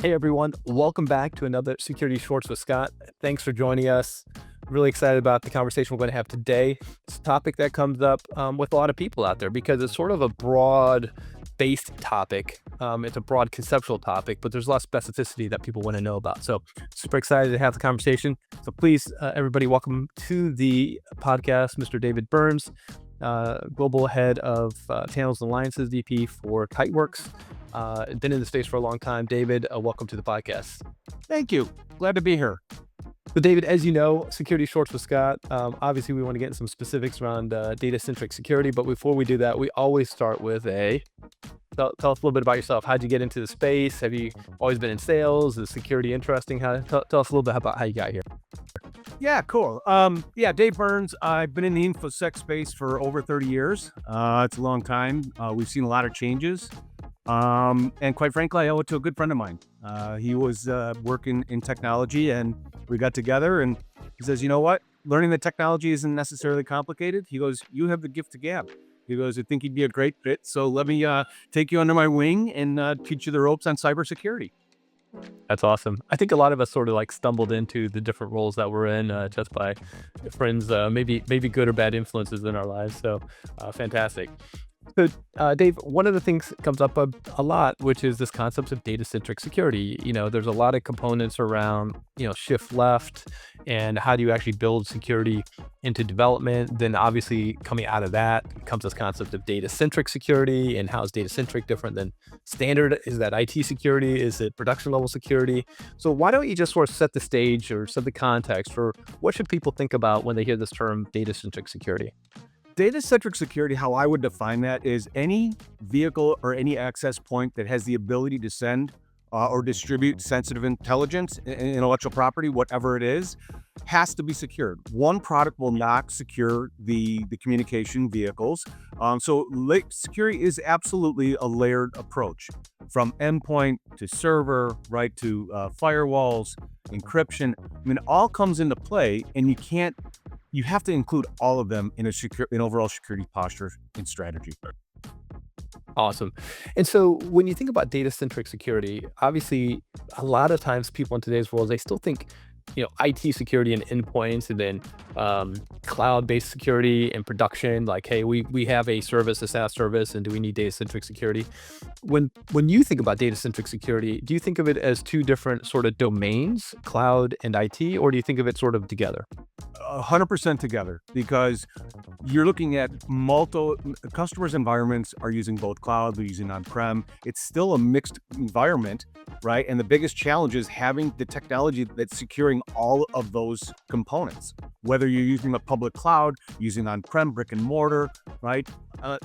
Hey everyone, welcome back to another Security Shorts with Scott. Thanks for joining us. Really excited about the conversation we're going to have today. It's a topic that comes up with a lot of people out there because it's sort of a broad-based topic. It's a broad conceptual topic, but there's a lot of specificity that people want to know about. So super excited to have the conversation. So please, everybody, welcome to the podcast, Mr. David Byrnes, Global Head of Channels and Alliances VP for Kiteworks. Been in the space for a long time. David, welcome to the podcast. Thank you. Glad to be here. So David, as you know, Security Shorts with Scott, obviously we want to get into some specifics around data-centric security, but before we do that, we always start with tell us a little bit about yourself. How'd you get into the space? Have you always been in sales? Is security interesting? Tell us a little bit about how you got here. Yeah, cool. Dave Byrnes. I've been in the InfoSec space for over 30 years. It's a long time. We've seen a lot of changes. And quite frankly, I owe it to a good friend of mine. He was working in technology and we got together and he says, you know what? Learning the technology isn't necessarily complicated. He goes, you have the gift of gab. He goes, I think you'd be a great fit. So let me take you under my wing and teach you the ropes on cybersecurity. That's awesome. I think a lot of us sort of like stumbled into the different roles that we're in just by friends, maybe good or bad influences in our lives. So fantastic. So, Dave, one of the things that comes up a lot, which is this concept of data-centric security. There's a lot of components around, shift left and how do you actually build security into development. Then obviously coming out of that comes this concept of data-centric security and how is data-centric different than standard? Is that IT security? Is it production level security? So why don't you just sort of set the stage or set the context for what should people think about when they hear this term data-centric security? Data-centric security, how I would define that is any vehicle or any access point that has the ability to send or distribute sensitive intelligence, intellectual property, whatever it is, has to be secured. One product will not secure the communication vehicles. Security is absolutely a layered approach from endpoint to server, right, to firewalls, encryption. I mean, it all comes into play and you have to include all of them in an overall security posture and strategy. Awesome. And so when you think about data-centric security, obviously a lot of times people in today's world, they still think, IT security and endpoints and then cloud-based security and production, like, hey, we have a service, a SaaS service, and do we need data-centric security? When you think about data-centric security, do you think of it as two different sort of domains, cloud and IT, or do you think of it sort of together? 100% together, because you're looking at customers' environments are using both cloud, they're using on-prem. It's still a mixed environment, right? And the biggest challenge is having the technology that's securing all of those components. Whether you're using a public cloud, using on-prem, brick and mortar, right?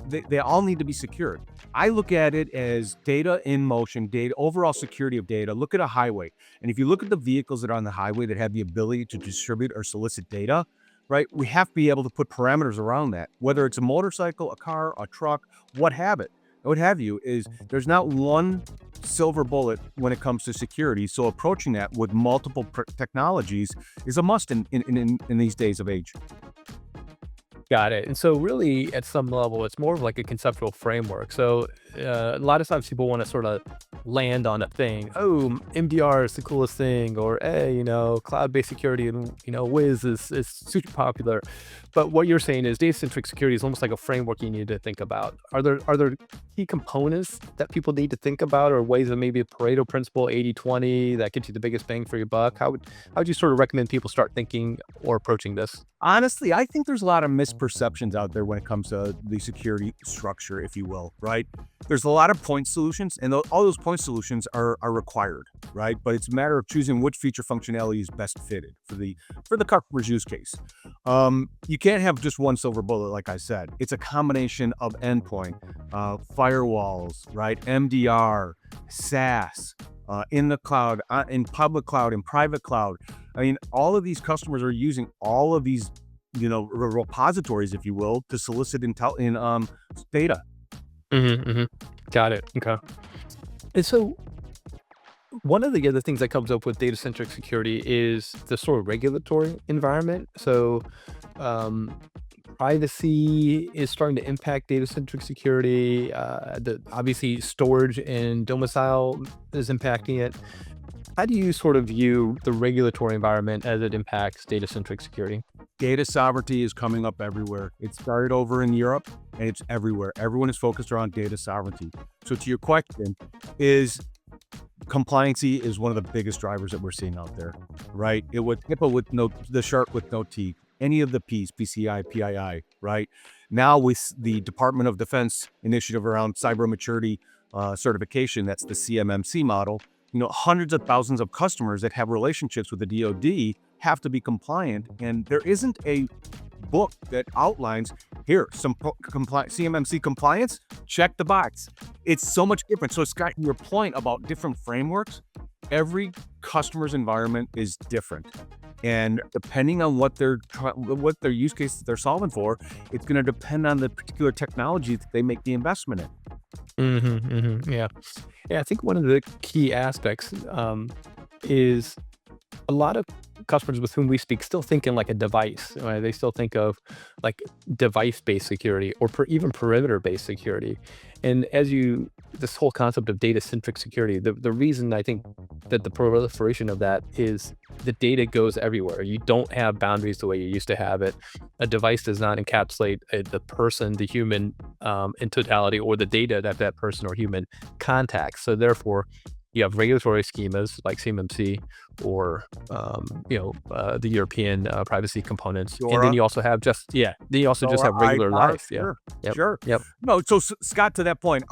They all need to be secured. I look at it as data in motion, data, overall security of data. Look at a highway. And if you look at the vehicles that are on the highway that have the ability to distribute or solicit data, right? We have to be able to put parameters around that, whether it's a motorcycle, a car, a truck, what have you, is there's not one silver bullet when it comes to security. So approaching that with multiple technologies is a must in these days of age. Got it. And so really at some level, it's more of like a conceptual framework. So a lot of times people want to sort of land on a thing. Oh, MDR is the coolest thing, or hey, cloud-based security and Wiz is super popular. But what you're saying is data-centric security is almost like a framework you need to think about. Are there key components that people need to think about, or ways of maybe a Pareto principle, 80-20, that gets you the biggest bang for your buck? How would you sort of recommend people start thinking or approaching this? Honestly, I think there's a lot of misperceptions out there when it comes to the security structure, if you will, right? There's a lot of point solutions, and all those point solutions are required, right? But it's a matter of choosing which feature functionality is best fitted for the customer's use case. You can't have just one silver bullet, like I said. It's a combination of endpoint, firewalls, right? MDR, SaaS, in the cloud, in public cloud, in private cloud. I mean, all of these customers are using all of these, repositories, if you will, to solicit data. Got it. Okay. And so one of the other things that comes up with data-centric security is the sort of regulatory environment. So, privacy is starting to impact data-centric security. Obviously storage and domicile is impacting it. How do you sort of view the regulatory environment as it impacts data-centric security? Data sovereignty is coming up everywhere. It started over in Europe and it's everywhere. Everyone is focused around data sovereignty. So to your question, is compliancy is one of the biggest drivers that we're seeing out there, right? It would HIPAA with no, the shark with no teeth, any of the P's, PCI, PII, right? Now with the Department of Defense initiative around cyber maturity certification, that's the CMMC model, hundreds of thousands of customers that have relationships with the DoD have to be compliant. And there isn't a book that outlines here, some CMMC compliance, check the box. It's so much different. So Scott, your point about different frameworks, every customer's environment is different. And depending on what their use cases they're solving for, it's going to depend on the particular technology that they make the investment in. Yeah. Yeah, I think one of the key aspects, is a lot of customers with whom we speak still think in like a device. They still think of like device-based security or even perimeter-based security. And this whole concept of data-centric security, the reason I think that the proliferation of that is the data goes everywhere. You don't have boundaries the way you used to have it. A device does not encapsulate the person, the human, in totality, or the data that that person or human contacts. So therefore, you have regulatory schemas like CMMC or the European privacy components, and then Dora. you also have then you also just Or have regular IR, life. Yeah. sure, Yep. sure. Yep. No, so Scott, to that point,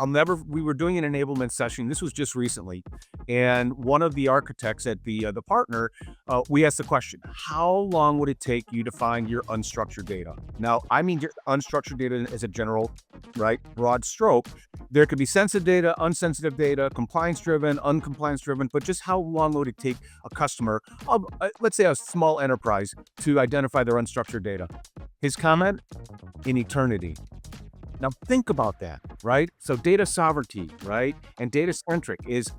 we were doing an enablement session. This was just recently, and one of the architects at the partner, we asked the question: how long would it take you to find your unstructured data? Now, I mean just unstructured data as a general, right, broad stroke. There could be sensitive data, unsensitive data, compliance-driven, uncompliance-driven, but just how long would it take a customer, let's say a small enterprise, to identify their unstructured data? His comment: in eternity. Now think about that, right? So data sovereignty, right? And data-centric is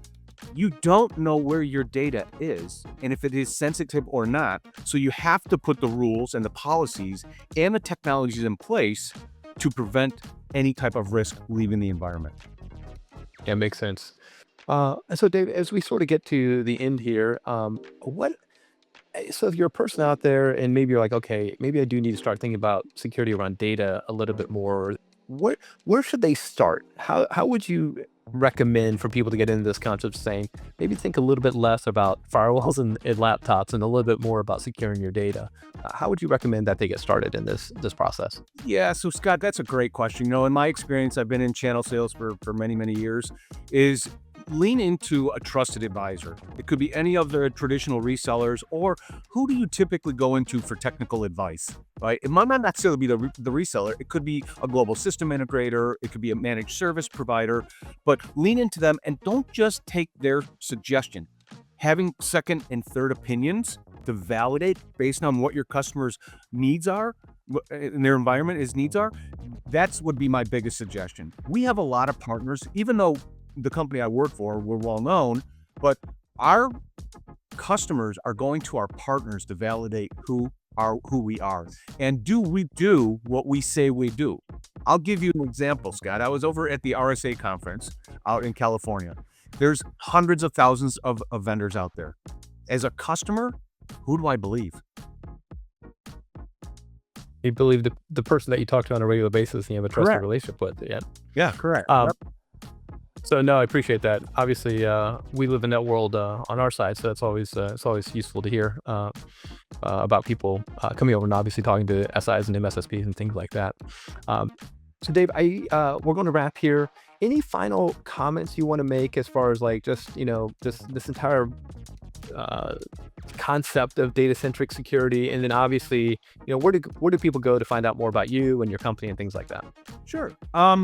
you don't know where your data is and if it is sensitive or not. So you have to put the rules and the policies and the technologies in place to prevent any type of risk leaving the environment. Yeah, makes sense. And so, Dave, as we sort of get to the end here, so if you're a person out there and maybe you're like, okay, maybe I do need to start thinking about security around data a little bit more. Where should they start? How would you recommend for people to get into this concept of saying maybe think a little bit less about firewalls and laptops and a little bit more about securing your data? How would you recommend that they get started in this process? Yeah, so Scott, that's a great question. In my experience, I've been in channel sales for many, many years, is lean into a trusted advisor. It could be any of the traditional resellers, or who do you typically go into for technical advice, right? It might not necessarily be the reseller. It could be a global system integrator. It could be a managed service provider, but lean into them and don't just take their suggestion. Having second and third opinions to validate based on what your customers' needs are and their environment is needs are, that's would be my biggest suggestion. We have a lot of partners, even though the company I work for, we're well known, but our customers are going to our partners to validate who we are. And do we do what we say we do? I'll give you an example, Scott. I was over at the RSA conference out in California. There's hundreds of thousands of vendors out there. As a customer, who do I believe? You believe the person that you talk to on a regular basis and you have a trusted Correct. relationship with. Yeah. Yeah, correct. Um, Yep. So no, I appreciate that. Obviously, we live in that world on our side, so it's always useful to hear about people coming over and obviously talking to SIs and MSSPs and things like that. Um, so Dave, we're going to wrap here. Any final comments you want to make as far as like just this entire uh, concept of data-centric security, and then obviously, where do people go to find out more about you and your company and things like that? Sure.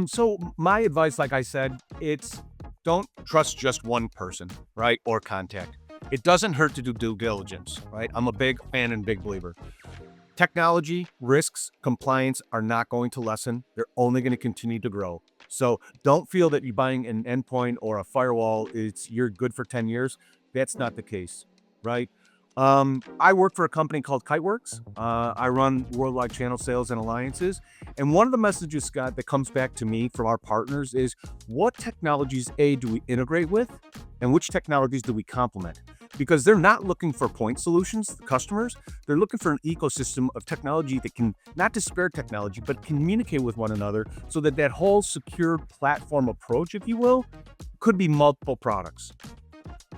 So my advice, like I said, it's don't trust just one person, right? Or contact. It doesn't hurt to do due diligence, right? I'm a big fan and big believer. Technology, risks, compliance are not going to lessen. They're only going to continue to grow. So don't feel that you're buying an endpoint or a firewall, you're good for 10 years. That's not the case, right? I work for a company called Kiteworks. I run worldwide channel sales and alliances. And one of the messages, Scott, that comes back to me from our partners is what technologies, A, do we integrate with, and which technologies do we complement? Because they're not looking for point solutions, the customers. They're looking for an ecosystem of technology that can not disparate technology, but communicate with one another so that that whole secure platform approach, if you will, could be multiple products.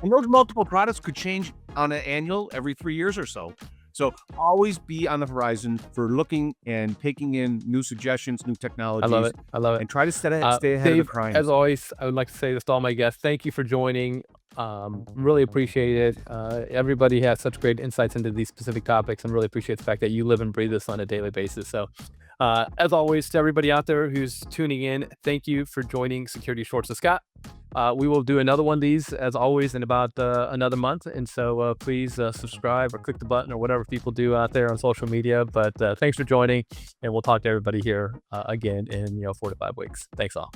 And those multiple products could change on an annual every 3 years or so. So always be on the horizon for looking and taking in new suggestions, new I love technologies, it. I love it. and try to stay ahead of the Dave, crimes. as always, I would like to say this to all my guests. Thank you for joining. Really appreciate it. Everybody has such great insights into these specific topics, and really appreciate the fact that you live and breathe this on a daily basis. So, as always, to everybody out there who's tuning in, thank you for joining Security Shorts with Scott. We will do another one of these, as always, in about another month. And so please subscribe or click the button or whatever people do out there on social media. But thanks for joining, and we'll talk to everybody here again in 4 to 5 weeks. Thanks all.